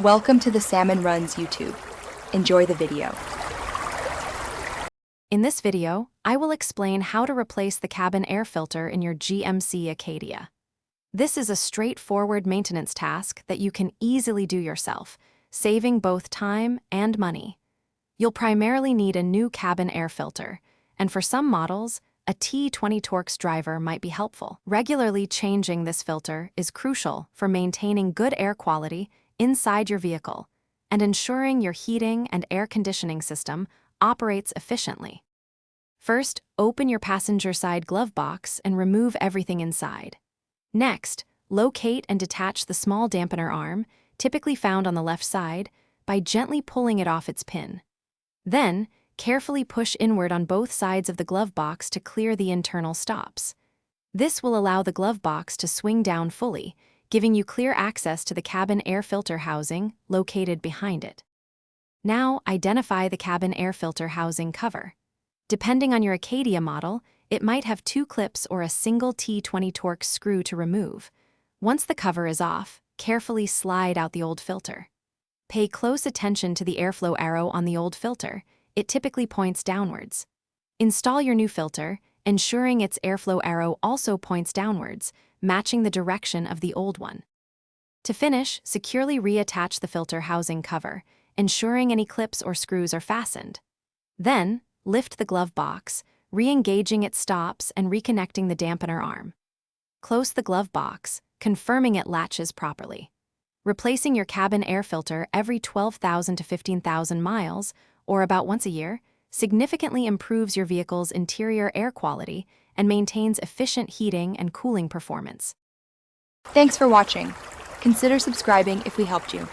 Welcome to the Salmon Runs YouTube. Enjoy the video. In this video, I will explain how to replace the cabin air filter in your GMC Acadia. This is a straightforward maintenance task that you can easily do yourself, saving both time and money. You'll primarily need a new cabin air filter, and for some models, a T20 Torx driver might be helpful. Regularly changing this filter is crucial for maintaining good air quality inside your vehicle and ensuring your heating and air conditioning system operates efficiently. First, open your passenger side glove box and remove everything inside. Next, locate and detach the small dampener arm, typically found on the left side, by gently pulling it off its pin. Then, carefully push inward on both sides of the glove box to clear the internal stops. This will allow the glove box to swing down fully, giving you clear access to the cabin air filter housing located behind it. Now, identify the cabin air filter housing cover. Depending on your Acadia model, it might have 2 clips or a single T20 Torx screw to remove. Once the cover is off, carefully slide out the old filter. Pay close attention to the airflow arrow on the old filter. It typically points downwards. Install your new filter, ensuring its airflow arrow also points downwards, matching the direction of the old one. To finish, securely reattach the filter housing cover, ensuring any clips or screws are fastened. Then, lift the glove box, re-engaging its stops and reconnecting the dampener arm. Close the glove box, confirming it latches properly. Replacing your cabin air filter every 12,000 to 15,000 miles, or about once a year, significantly improves your vehicle's interior air quality and maintains efficient heating and cooling performance. Thanks for watching. Consider subscribing if we helped you.